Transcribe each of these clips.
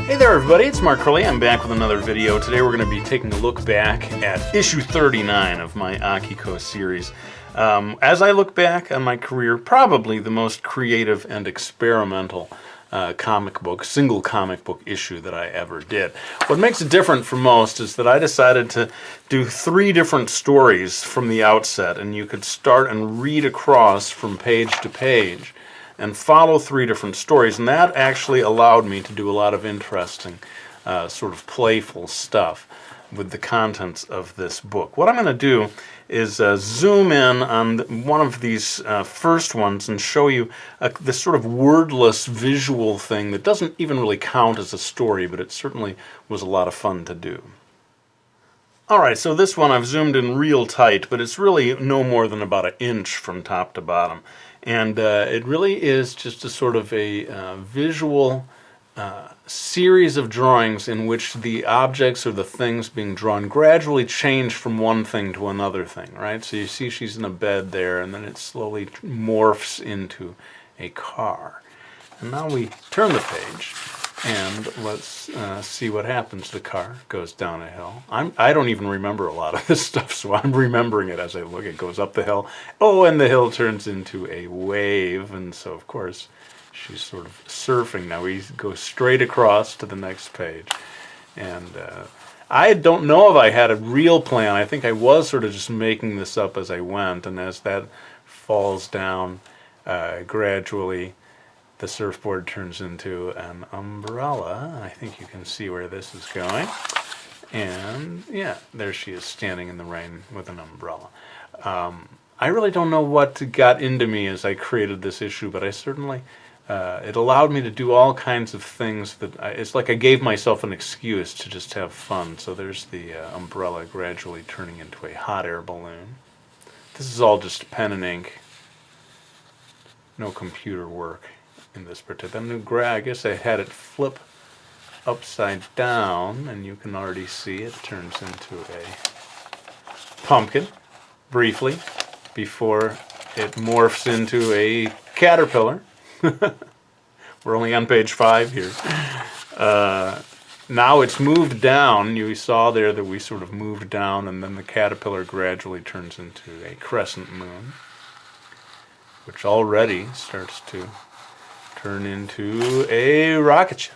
Hey there everybody, it's Mark Curley. I'm back with another video. Today we're going to be taking a look back at issue 39 of my AKIKO series. As I look back on my career, probably the most creative and experimental single comic book issue that I ever did. What makes it different from most is that I decided to do 3 different stories from the outset, and you could start and read across from page to page and follow 3 different stories, and that actually allowed me to do a lot of interesting, sort of playful stuff with the contents of this book. What I'm going to do is zoom in on one of these first ones and show you this sort of wordless visual thing that doesn't even really count as a story, but it certainly was a lot of fun to do. Alright, so this one I've zoomed in real tight, but it's really no more than about 1 inch from top to bottom. And it really is just a sort of a visual series of drawings in which the objects or the things being drawn gradually change from one thing to another thing, right? So you see she's in a bed there, and then it slowly morphs into a car. And now we turn the page, and let's see what happens. The car goes down a hill. I don't even remember a lot of this stuff, so I'm remembering it as I look. It goes up the hill. Oh, and the hill turns into a wave, and so, of course, she's sort of surfing. Now we go straight across to the next page. And I don't know if I had a real plan. I think I was sort of just making this up as I went, and as that falls down gradually, the surfboard turns into an umbrella. I think you can see where this is going. And yeah, there she is standing in the rain with an umbrella. I really don't know what got into me as I created this issue, but I certainly, it allowed me to do all kinds of things that, it's like I gave myself an excuse to just have fun. So there's the umbrella gradually turning into a hot air balloon. This is all just pen and ink. No computer work in this particular. I guess I had it flip upside down, and you can already see it turns into a pumpkin briefly before it morphs into a caterpillar. We're only on page 5 here. Now it's moved down. You saw there that we sort of moved down, and then the caterpillar gradually turns into a crescent moon, which already starts to turn into a rocket ship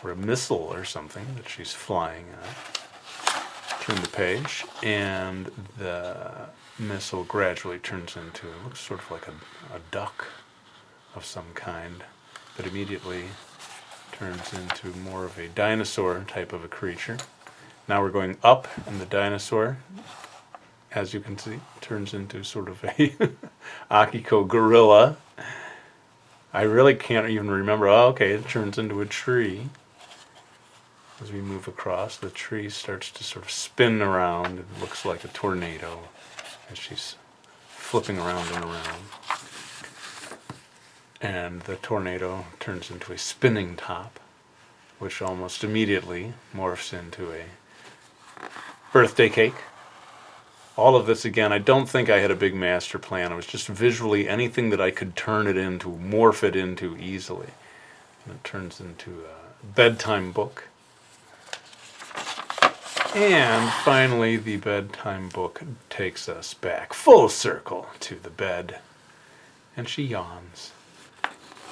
or a missile or something that she's flying on. Turn the page, and the missile gradually turns into, it looks sort of like a duck of some kind, but immediately turns into more of a dinosaur type of a creature. Now we're going up, and the dinosaur, as you can see, turns into sort of a AKIKO gorilla. I really can't even remember. Oh, okay, it turns into a tree. As we move across, the tree starts to sort of spin around. It looks like a tornado as she's flipping around and around. And the tornado turns into a spinning top, which almost immediately morphs into a birthday cake. All of this, again, I don't think I had a big master plan. It was just visually anything that I could turn it into, morph it into easily. And it turns into a bedtime book. And finally, the bedtime book takes us back full circle to the bed. And she yawns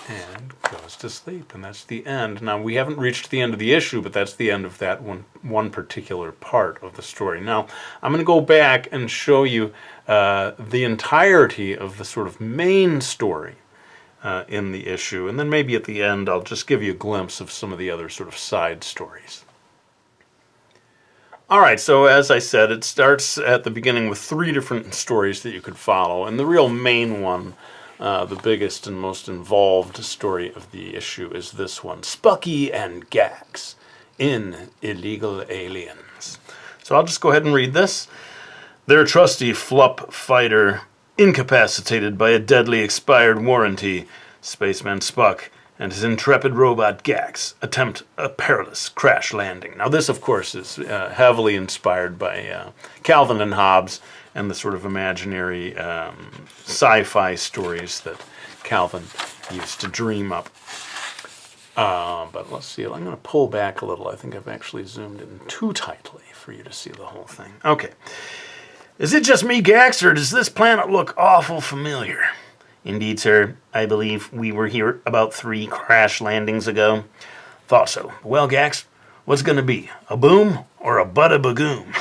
and goes to sleep, and that's the end. Now, we haven't reached the end of the issue, but that's the end of that one particular part of the story. Now, I'm going to go back and show you the entirety of the sort of main story in the issue, and then maybe at the end I'll just give you a glimpse of some of the other sort of side stories. Alright, so as I said, it starts at the beginning with 3 different stories that you could follow, and the real main one, the biggest and most involved story of the issue, is this one, Spucky and Gax in Illegal Aliens. So I'll just go ahead and read this. Their trusty flup fighter, incapacitated by a deadly expired warranty, Spaceman Spuck and his intrepid robot Gax attempt a perilous crash landing. Now this, of course, is heavily inspired by Calvin and Hobbes and the sort of imaginary sci-fi stories that Calvin used to dream up. But let's see. I'm going to pull back a little. I think I've actually zoomed in too tightly for you to see the whole thing. Okay. Is it just me, Gax, or does this planet look awful familiar? Indeed, sir. I believe we were here about 3 crash landings ago. Thought so. Well, Gax, what's going to be? A boom or a bada-bagoom?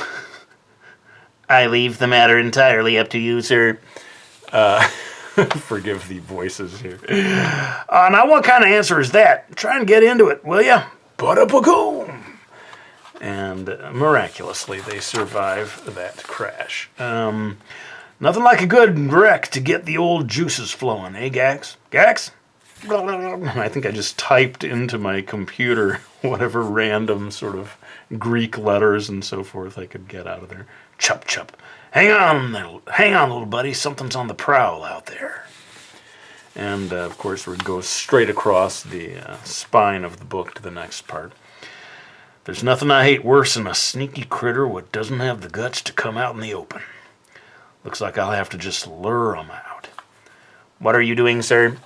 I leave the matter entirely up to you, sir. Forgive the voices here. Now, what kind of answer is that? Try and get into it, will ya? Bada-bagoom! And miraculously, they survive that crash. Nothing like a good wreck to get the old juices flowing, eh, Gax? Gax? I think I just typed into my computer whatever random sort of Greek letters and so forth I could get out of there. Chup, chup. Hang on, little buddy. Something's on the prowl out there. And, of course, we go straight across the spine of the book to the next part. There's nothing I hate worse than a sneaky critter what doesn't have the guts to come out in the open. Looks like I'll have to just lure 'em out. What are you doing, sir?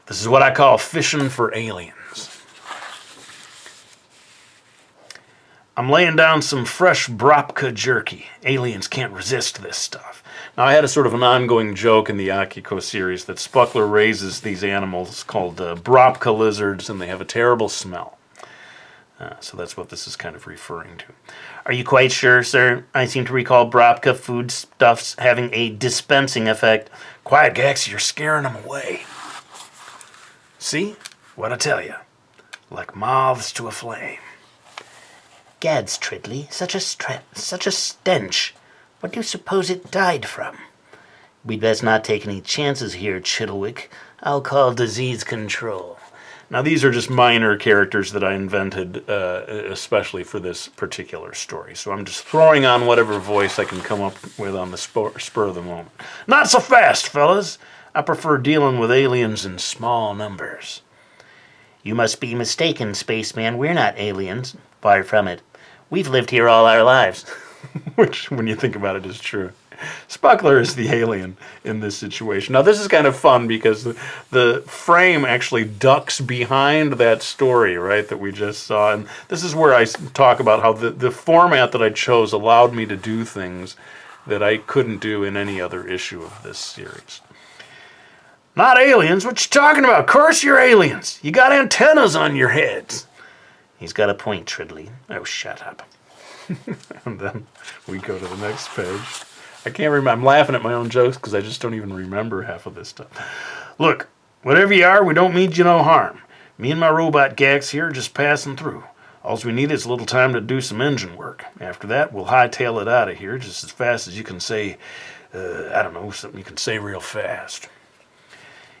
This is what I call fishing for aliens. I'm laying down some fresh Bropka jerky. Aliens can't resist this stuff. Now, I had a sort of an ongoing joke in the AKIKO series that Spuckler raises these animals called Bropka lizards, and they have a terrible smell. So that's what this is kind of referring to. Are you quite sure, sir? I seem to recall Bropka foodstuffs having a dispensing effect. Quiet, Gax, you're scaring them away. See? What I tell you. Like moths to a flame. Gads, Tridley, such a stench. What do you suppose it died from? We'd best not take any chances here, Chittlewick. I'll call disease control. Now, these are just minor characters that I invented especially for this particular story. So I'm just throwing on whatever voice I can come up with on the spur of the moment. Not so fast, fellas. I prefer dealing with aliens in small numbers. You must be mistaken, spaceman. We're not aliens. Far from it. We've lived here all our lives. Which, when you think about it, is true. Spuckler is the alien in this situation. Now, this is kind of fun because the frame actually ducks behind that story, right, that we just saw. And this is where I talk about how the format that I chose allowed me to do things that I couldn't do in any other issue of this series. Not aliens? What you talking about? Of course you're aliens. You got antennas on your heads. He's got a point, Tridley. Oh, shut up. And then we go to the next page. I can't remember. I'm laughing at my own jokes because I just don't even remember half of this stuff. Look, whatever you are, we don't mean you no harm. Me and my robot Gax here are just passing through. All we need is a little time to do some engine work. After that, we'll hightail it out of here just as fast as you can say, I don't know, something you can say real fast.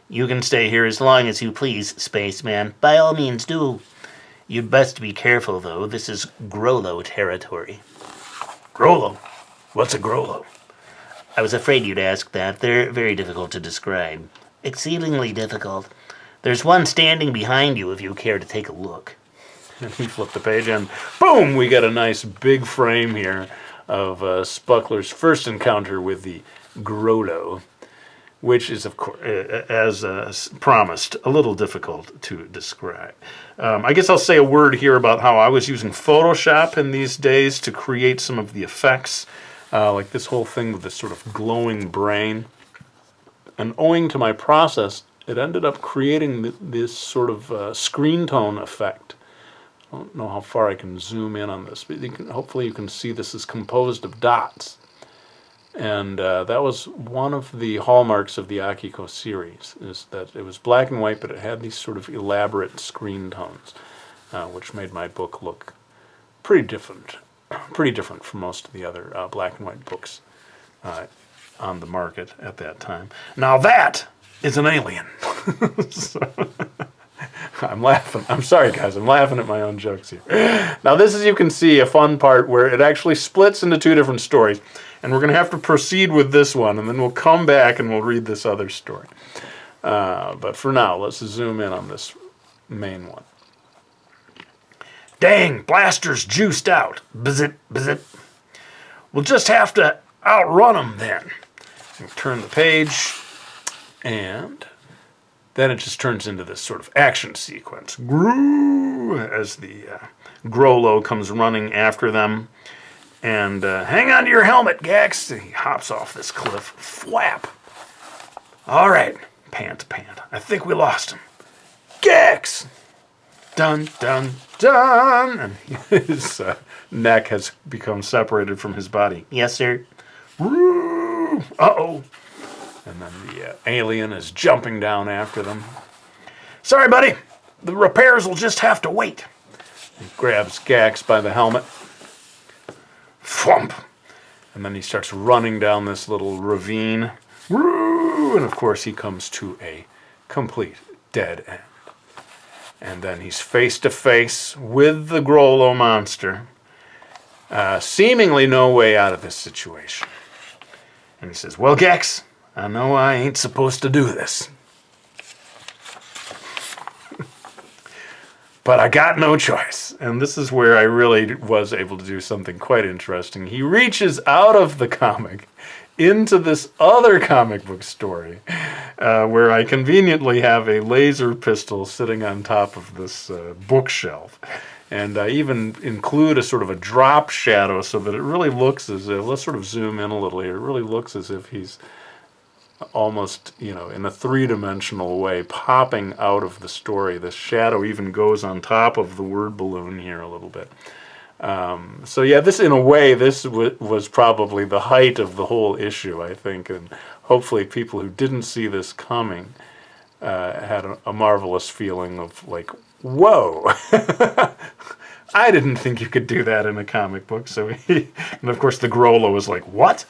You can stay here as long as you please, spaceman. By all means do. You'd best be careful, though. This is Grollo territory. Grollo? What's a Grollo? I was afraid you'd ask that. They're very difficult to describe. Exceedingly difficult. There's one standing behind you if you care to take a look. And we flip the page and boom! We got a nice big frame here of Spuckler's first encounter with the Grollo, which is, of course, as promised, a little difficult to describe. I guess I'll say a word here about how I was using Photoshop in these days to create some of the effects, like this whole thing with this sort of glowing brain. And owing to my process, it ended up creating this sort of screen tone effect. I don't know how far I can zoom in on this, but hopefully you can see this is composed of dots. And that was one of the hallmarks of the AKIKO series, is that it was black and white, but it had these sort of elaborate screen tones, which made my book look pretty different from most of the other black and white books on the market at that time. Now that is an alien. So, I'm laughing. I'm sorry, guys. I'm laughing at my own jokes here. Now this is, you can see, a fun part where it actually splits into 2 different stories. And we're going to have to proceed with this one, and then we'll come back and we'll read this other story. But for now, let's zoom in on this main one. Dang, blaster's juiced out. Bzip, bzip. We'll just have to outrun them then. Turn the page, and then it just turns into this sort of action sequence. Groo! As the Grollo comes running after them. And hang on to your helmet, Gex. He hops off this cliff. Flap. All right. Pant, pant. I think we lost him. Gex! Dun, dun, dun! And his neck has become separated from his body. Yes, sir. Woo! Uh-oh. And then the alien is jumping down after them. Sorry, buddy. The repairs will just have to wait. He grabs Gex by the helmet. Thwump! And then he starts running down this little ravine. Woo! And of course he comes to a complete dead end. And then he's face to face with the Grollo monster. Seemingly no way out of this situation. And he says, well, Gex, I know I ain't supposed to do this. But I got no choice. And this is where I really was able to do something quite interesting. He reaches out of the comic into this other comic book story where I conveniently have a laser pistol sitting on top of this bookshelf. And I even include a sort of a drop shadow so that it really looks as if, let's sort of zoom in a little here, it really looks as if he's almost, in a three-dimensional way popping out of the story. The shadow even goes on top of the word balloon here a little bit. So yeah, this in a way, this was probably the height of the whole issue, I think, and hopefully people who didn't see this coming had a marvelous feeling of like, whoa, I didn't think you could do that in a comic book. So and of course the Grollo was like, what?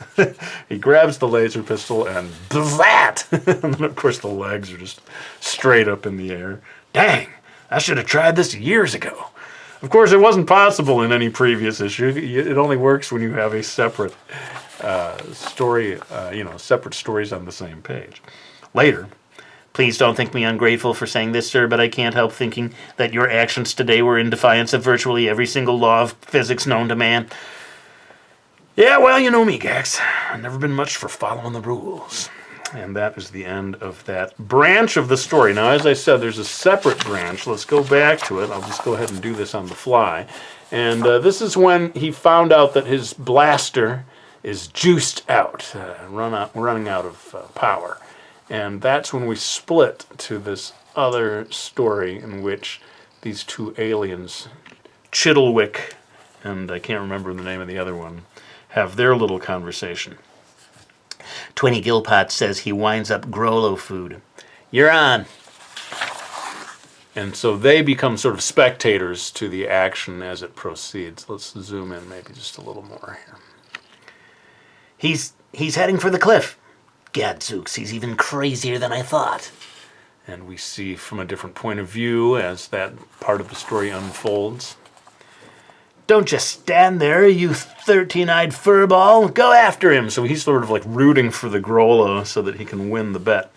He grabs the laser pistol and bzzat! And then of course the legs are just straight up in the air. Dang, I should have tried this years ago. Of course, it wasn't possible in any previous issue. It only works when you have a separate story, separate stories on the same page. Later, please don't think me ungrateful for saying this, sir, but I can't help thinking that your actions today were in defiance of virtually every single law of physics known to man. Yeah, well, you know me, Gex. I've never been much for following the rules. And that is the end of that branch of the story. Now, as I said, there's a separate branch. Let's go back to it. I'll just go ahead and do this on the fly. And this is when he found out that his blaster is juiced out, running out of power. And that's when we split to this other story in which these two aliens, Chittlwick, and I can't remember the name of the other one, have their little conversation. 20 Gilpot says he winds up Grollo food. You're on. And so they become sort of spectators to the action as it proceeds. Let's zoom in maybe just a little more here. He's heading for the cliff. Gadzooks, he's even crazier than I thought. And we see from a different point of view as that part of the story unfolds. Don't just stand there, you 13-eyed furball. Go after him. So he's sort of like rooting for the Grollo so that he can win the bet.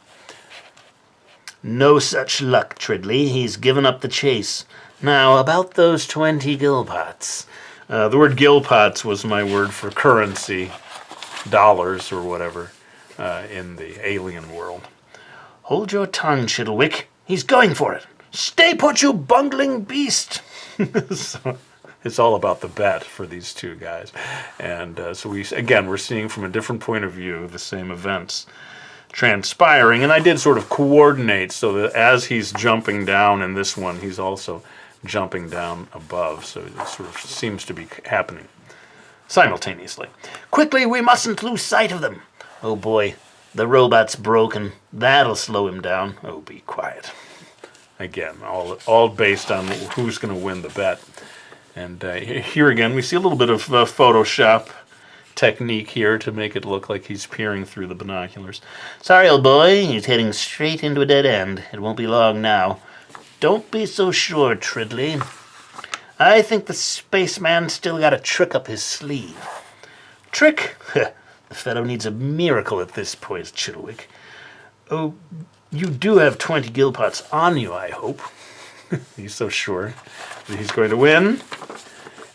No such luck, Tridley. He's given up the chase. Now, about those 20 Gilpots. The word Gilpots was my word for currency, dollars or whatever, in the alien world. Hold your tongue, Chittlwick. He's going for it. Stay put, you bungling beast. So, it's all about the bet for these two guys. And so we're seeing from a different point of view the same events transpiring. And I did sort of coordinate so that as he's jumping down in this one, he's also jumping down above. So it sort of seems to be happening simultaneously. Quickly, we mustn't lose sight of them. Oh boy, the robot's broken. That'll slow him down. Oh, be quiet. Again, all based on who's going to win the bet. And here again, we see a little bit of Photoshop technique here to make it look like he's peering through the binoculars. Sorry, old boy, he's heading straight into a dead end. It won't be long now. Don't be so sure, Tridley. I think the spaceman's still got a trick up his sleeve. Trick? The fellow needs a miracle at this point, Chittlwick. Oh, you do have 20 Gilpots on you, I hope. He's so sure that he's going to win.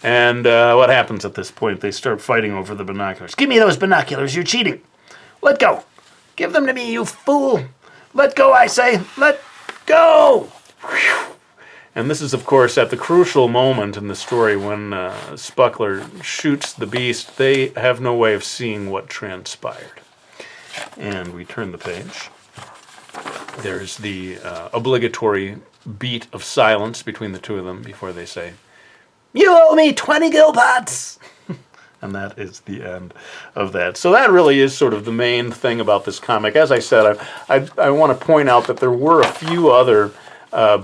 And what happens at this point? They start fighting over the binoculars. Give me those binoculars, you're cheating. Let go. Give them to me, you fool. Let go, I say! Let go! Whew. And this is, of course, at the crucial moment in the story when Spuckler shoots the beast. They have no way of seeing what transpired. And we turn the page. There's the obligatory beat of silence between the two of them before they say, "You owe me 20 gilpots!" And that is the end of that. So that really is sort of the main thing about this comic. As I said, I want to point out that there were a few other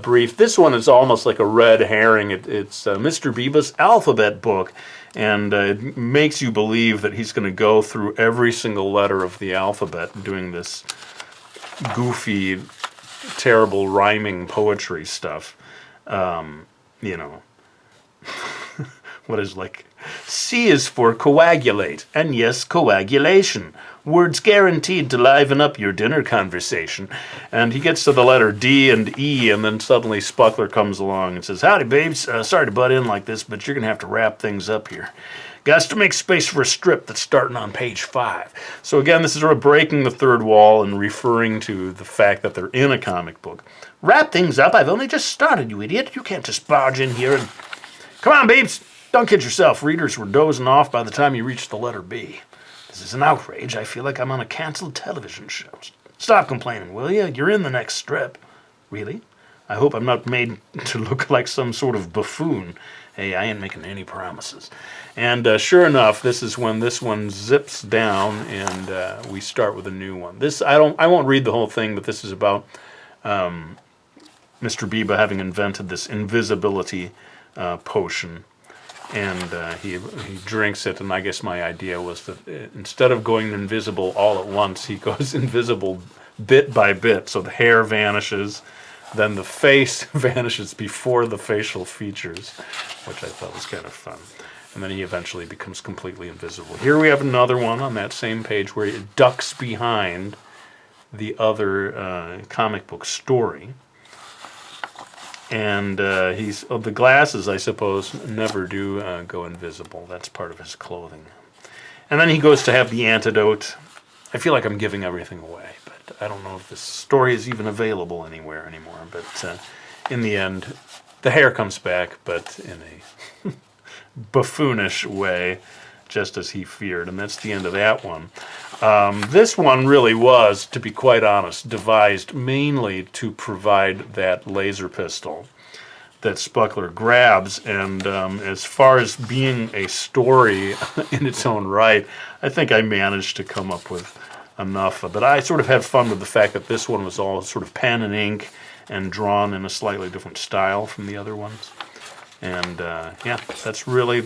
brief. This one is almost like a red herring. It's Mr. Biba's alphabet book, and it makes you believe that he's going to go through every single letter of the alphabet doing this goofy, terrible rhyming poetry stuff. You know, what is like, C is for coagulate, and yes, coagulation. Words guaranteed to liven up your dinner conversation. And he gets to the letter D and E, and then suddenly Spuckler comes along and says, "Howdy, babes. Sorry to butt in like this, but you're going to have to wrap things up here. Got to make space for a strip that's starting on page 5. So again, this is sort of breaking the third wall and referring to the fact that they're in a comic book. Wrap things up. I've only just started, you idiot. You can't just barge in here and... Come on, babes. Don't kid yourself. Readers were dozing off by the time you reached the letter B. This is an outrage. I feel like I'm on a canceled television show. Stop complaining, will you? You're in the next strip. Really? I hope I'm not made to look like some sort of buffoon. Hey, I ain't making any promises." And sure enough, this is when this one zips down, and we start with a new one. This I won't read the whole thing, but this is about Mr. Biba having invented this invisibility potion. And he drinks it, and I guess my idea was that instead of going invisible all at once, he goes invisible bit by bit. So the hair vanishes, then the face vanishes before the facial features, which I thought was kind of fun. And then he eventually becomes completely invisible. Here we have another one on that same page where he ducks behind the other comic book story. And the glasses, I suppose, never do go invisible. That's part of his clothing. And then he goes to have the antidote. I feel like I'm giving everything away, but I don't know if this story is even available anywhere anymore. But in the end, the hair comes back, but in a buffoonish way, just as he feared. And that's the end of that one. This one really was, to be quite honest, devised mainly to provide that laser pistol that Spuckler grabs. And as far as being a story in its own right, I think I managed to come up with enough. But I sort of had fun with the fact that this one was all sort of pen and ink and drawn in a slightly different style from the other ones. And yeah, that's really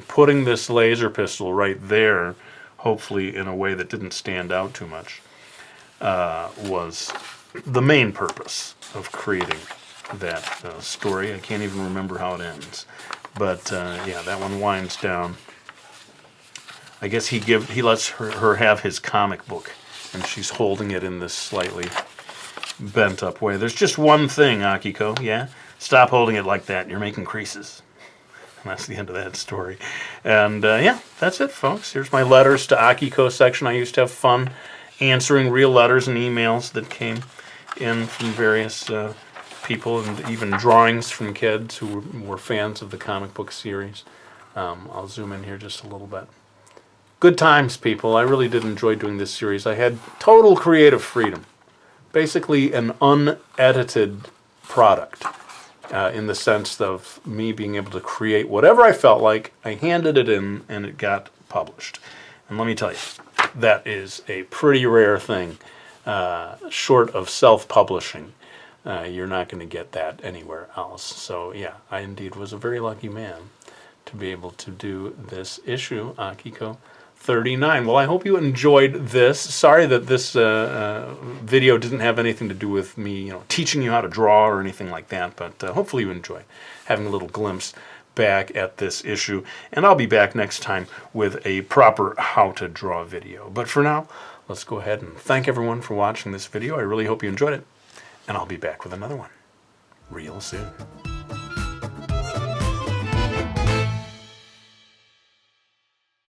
putting this laser pistol right there, hopefully in a way that didn't stand out too much, was the main purpose of creating that story. I can't even remember how it ends. But yeah, that one winds down. I guess he lets her have his comic book, and she's holding it in this slightly bent up way. There's just one thing, Akiko, yeah? Stop holding it like that. You're making creases. And that's the end of that story. And yeah, that's it, folks. Here's my letters to Akiko section. I used to have fun answering real letters and emails that came in from various people, and even drawings from kids who were fans of the comic book series. I'll zoom in here just a little bit. Good times, people. I really did enjoy doing this series. I had total creative freedom. Basically an unedited product. In the sense of me being able to create whatever I felt like. I handed it in, and it got published. And let me tell you, that is a pretty rare thing. Short of self-publishing, you're not going to get that anywhere else. So yeah, I indeed was a very lucky man to be able to do this issue, Akiko 39. Well, I hope you enjoyed this. Sorry that this video didn't have anything to do with me, teaching you how to draw or anything like that, but hopefully you enjoyed having a little glimpse back at this issue. And I'll be back next time with a proper how to draw video. But for now, let's go ahead and thank everyone for watching this video. I really hope you enjoyed it, and I'll be back with another one real soon.